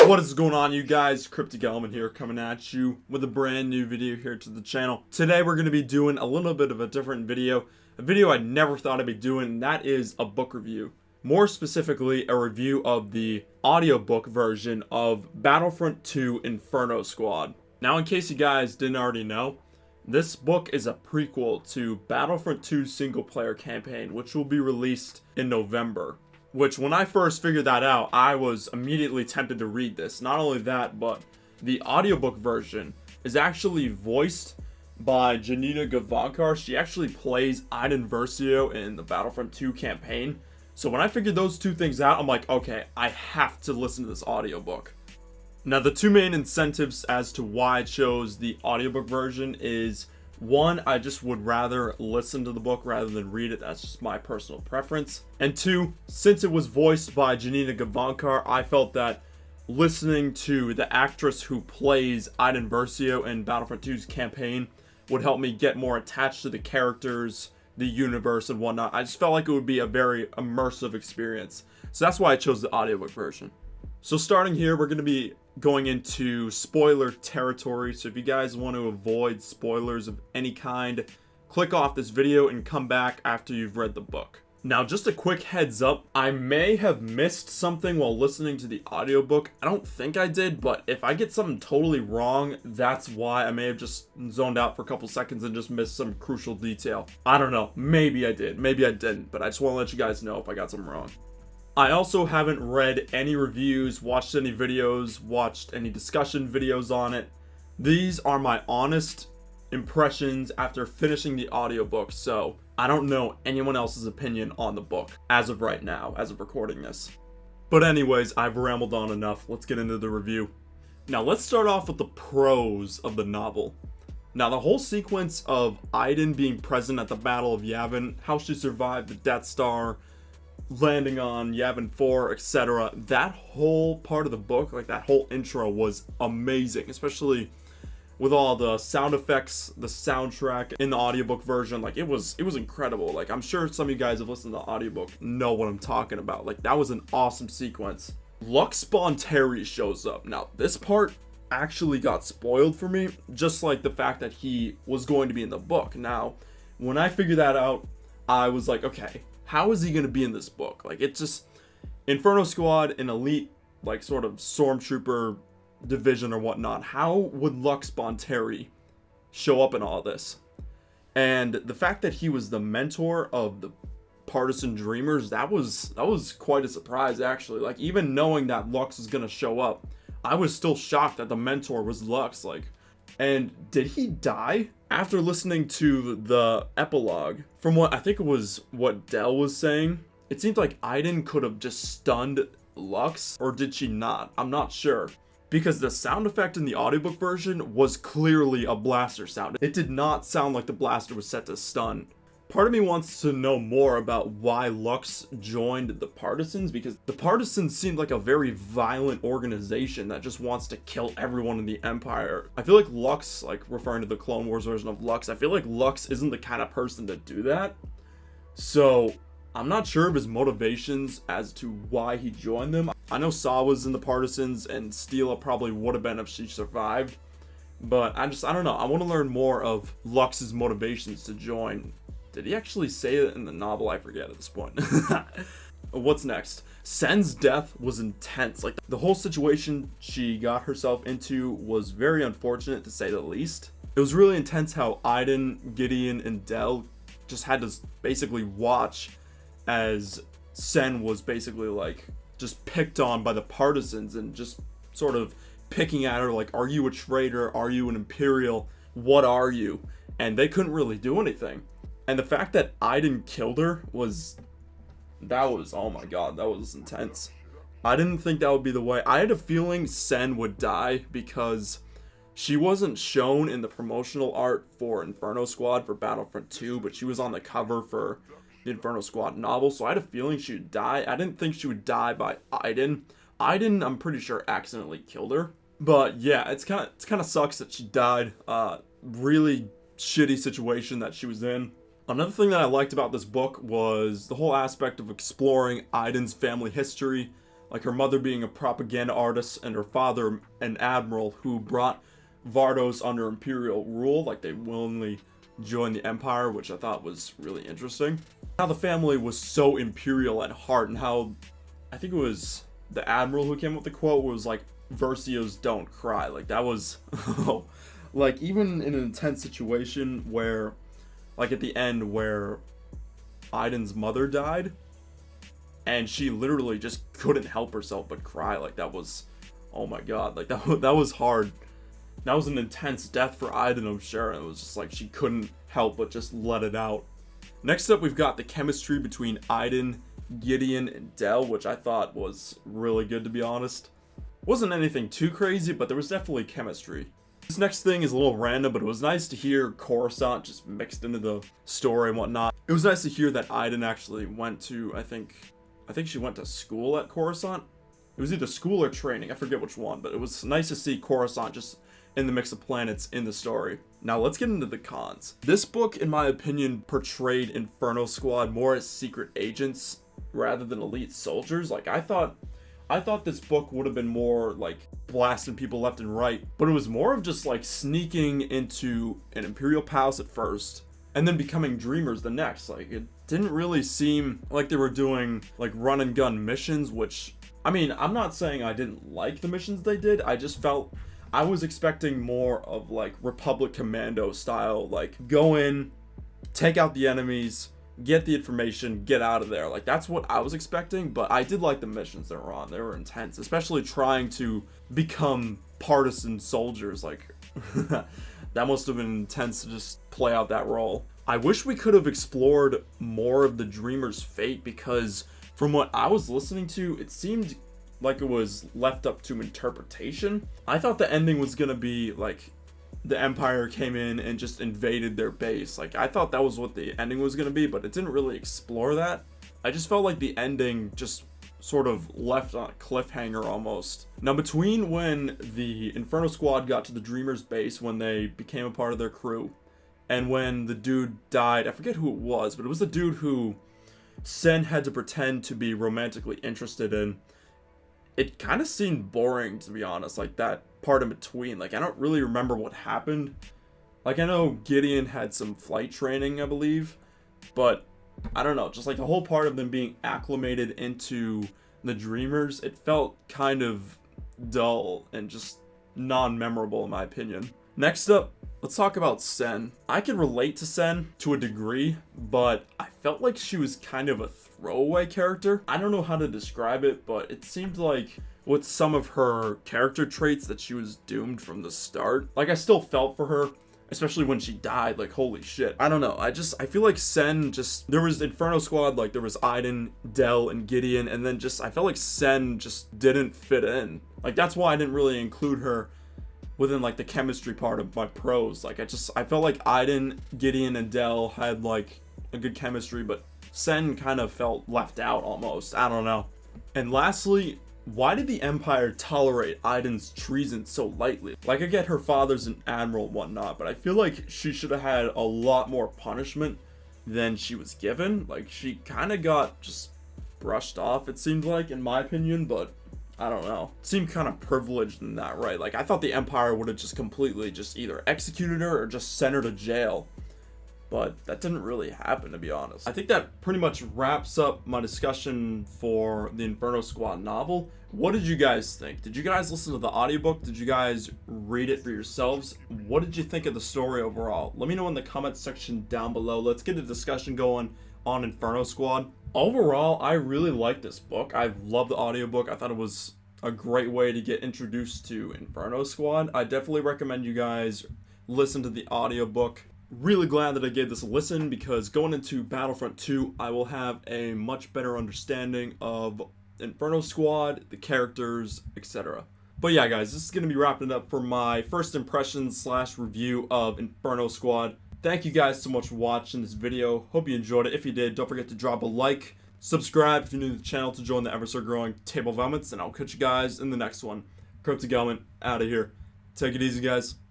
What is going on, you guys? KrypticElement here, coming at you with a brand new video here to the channel. Today we're going to be doing a little bit of a different video. A video I never thought I'd be doing, and that is a book review. More specifically, a review of the audiobook version of Battlefront 2 Inferno Squad. Now, in case you guys didn't already know, this book is a prequel to Battlefront 2 single player campaign, which will be released in November. Which, when I first figured that out, I was immediately tempted to read this. Not only that, but the audiobook version is actually voiced by Janina Gavankar. She actually plays Iden Versio in the Battlefront 2 campaign. So when I figured those two things out, I'm like, okay, I have to listen to this audiobook. Now, the two main incentives as to why I chose the audiobook version is, one, I just would rather listen to the book rather than read it. That's just my personal preference. And two, since it was voiced by Janina Gavankar, I felt that listening to the actress who plays Iden Versio in Battlefront 2's campaign would help me get more attached to the characters, the universe, and whatnot. I just felt like it would be a very immersive experience. So that's why I chose the audiobook version. So starting here, we're going to be going into spoiler territory. So if you guys want to avoid spoilers of any kind, click off this video and come back after you've read the book. Now, just a quick heads up, I may have missed something while listening to the audiobook. I don't think I did, but if I get something totally wrong, that's why. I may have just zoned out for a couple seconds and just missed some crucial detail. I don't know. Maybe I did. Maybe I didn't, but I just want to let you guys know if I got something wrong. I also haven't read any reviews, watched any videos, watched any discussion videos on it. These are my honest impressions after finishing the audiobook, so I don't know anyone else's opinion on the book as of right now, as of recording this. But anyways, I've rambled on enough. Let's get into the review. Now, let's start off with the pros of the novel. Now, the whole sequence of Iden being present at the Battle of Yavin, how she survived the Death Star, landing on Yavin 4, etc. That whole part of the book, like that whole intro, was amazing, especially with all the sound effects, the soundtrack in the audiobook version. Like, it was incredible. Like, I'm sure some of you guys have listened to the audiobook know what I'm talking about. Like, that was an awesome sequence. Lux Bonteri shows up. Now, this part actually got spoiled for me, just like the fact that he was going to be in the book. Now, when I figured that out, I was like, okay, how is he going to be in this book? Like, it's just Inferno Squad, an elite, like, sort of stormtrooper division or whatnot. How would Lux Bonteri show up in all this? And the fact that he was the mentor of the partisan dreamers, that was quite a surprise, actually. Like, even knowing that Lux was going to show up, I was still shocked that the mentor was Lux. Like, and did he die? After listening to the epilogue, from what I think it was what Dell was saying, it seemed like Iden could have just stunned Lux, or did she not? I'm not sure. Because the sound effect in the audiobook version was clearly a blaster sound. It did not sound like the blaster was set to stun. Part of me wants to know more about why Lux joined the Partisans, because the Partisans seemed like a very violent organization that just wants to kill everyone in the Empire. I feel like Lux, like referring to the Clone Wars version of Lux, I feel like Lux isn't the kind of person to do that. So I'm not sure of his motivations as to why he joined them. I know Saw was in the Partisans, and Steela probably would have been if she survived. But I don't know. I want to learn more of Lux's motivations to join. Did he actually say it in the novel? I forget at this point. What's next? Sen's death was intense. Like, the whole situation she got herself into was very unfortunate, to say the least. It was really intense how Iden, Gideon, and Dell just had to basically watch as Sen was basically, like, just picked on by the Partisans and just sort of picking at her, like, are you a traitor? Are you an Imperial? What are you? And they couldn't really do anything. And the fact that Iden killed her was, oh my god, that was intense. I didn't think that would be the way. I had a feeling Sen would die because she wasn't shown in the promotional art for Inferno Squad for Battlefront 2, but she was on the cover for the Inferno Squad novel, so I had a feeling she would die. I didn't think she would die by Iden. Iden, I'm pretty sure, accidentally killed her. But yeah, it's kind of sucks that she died. Really shitty situation that she was in. Another thing that I liked about this book was the whole aspect of exploring Iden's family history, like her mother being a propaganda artist and her father an admiral who brought Vardos under imperial rule, like they willingly joined the empire, which I thought was really interesting. How the family was so imperial at heart, and how I think it was the admiral who came up with the quote was like, "Versios don't cry." Like that was like even in an intense situation where, like at the end where Aiden's mother died and she literally just couldn't help herself but cry, like that was, oh my god, like that was hard. That was an intense death for Aiden, I'm sure. It was just like she couldn't help but just let it out. Next up, we've got the chemistry between Aiden, Gideon, and Del, which I thought was really good, to be honest. Wasn't anything too crazy, but there was definitely chemistry. This next thing is a little random, but it was nice to hear Coruscant just mixed into the story and whatnot. It was nice to hear that Aiden actually went to, I think she went to school at Coruscant. It was either school or training, I forget which one, but it was nice to see Coruscant just in the mix of planets in the story. Now let's get into the cons. This book, in my opinion, portrayed Inferno Squad more as secret agents rather than elite soldiers. Like I thought this book would have been more like blasting people left and right, but it was more of just like sneaking into an Imperial palace at first and then becoming dreamers the next. Like it didn't really seem like they were doing like run and gun missions, which, I mean, I'm not saying I didn't like the missions they did. I just felt I was expecting more of like Republic Commando style, like go in, take out the enemies, get the information, get out of there. Like that's what I was expecting, but I did like the missions they were on. They were intense, especially trying to become partisan soldiers. Like that must have been intense to just play out that role. I wish we could have explored more of the Dreamer's fate, because from what I was listening to, it seemed like it was left up to interpretation. I thought the ending was gonna be like the Empire came in and just invaded their base. Like I thought that was what the ending was gonna be, but it didn't really explore that. I just felt like the ending just sort of left on a cliffhanger almost. Now between when the Inferno Squad got to the Dreamer's base, when they became a part of their crew, and when the dude died, I forget who it was, but it was the dude who Sen had to pretend to be romantically interested in. It kind of seemed boring, to be honest, like that part in between. Like I don't really remember what happened. Like I know Gideon had some flight training, I believe, but I don't know, just like the whole part of them being acclimated into the Dreamers, it felt kind of dull and just non-memorable in my opinion. Next up, let's talk about Sen. I can relate to Sen to a degree, but I felt like she was kind of a throwaway character. I don't know how to describe it, but it seemed like with some of her character traits that she was doomed from the start. Like I still felt for her, especially when she died. Like holy shit. I don't know. I feel like Sen just, there was Inferno Squad, like there was Aiden, Del, and Gideon, and then just I felt like Sen just didn't fit in. Like that's why I didn't really include her within like the chemistry part of my pros. Like I felt like Aiden, Gideon, and Del had like a good chemistry, but Sen kind of felt left out almost. I don't know. And lastly, why did the Empire tolerate Aiden's treason so lightly? Like I get her father's an admiral and whatnot, but I feel like she should have had a lot more punishment than she was given. Like she kind of got just brushed off, it seemed like, in my opinion, but I don't know. Seemed kind of privileged in that, right? Like I thought the Empire would have just completely just either executed her or just sent her to jail. But that didn't really happen, to be honest. I think that pretty much wraps up my discussion for the Inferno Squad novel. What did you guys think? Did you guys listen to the audiobook? Did you guys read it for yourselves? What did you think of the story overall? Let me know in the comments section down below. Let's get a discussion going on Inferno Squad. Overall, I really liked this book. I love the audiobook. I thought it was a great way to get introduced to Inferno Squad. I definitely recommend you guys listen to the audiobook. Really glad that I gave this a listen, because going into Battlefront 2, I will have a much better understanding of Inferno Squad, the characters, etc. But yeah, guys, this is going to be wrapping it up for my first impressions / review of Inferno Squad. Thank you guys so much for watching this video. Hope you enjoyed it. If you did, don't forget to drop a like, subscribe if you're new to the channel to join the ever so growing table of elements, and I'll catch you guys in the next one. KrypticElement out of here. Take it easy, guys.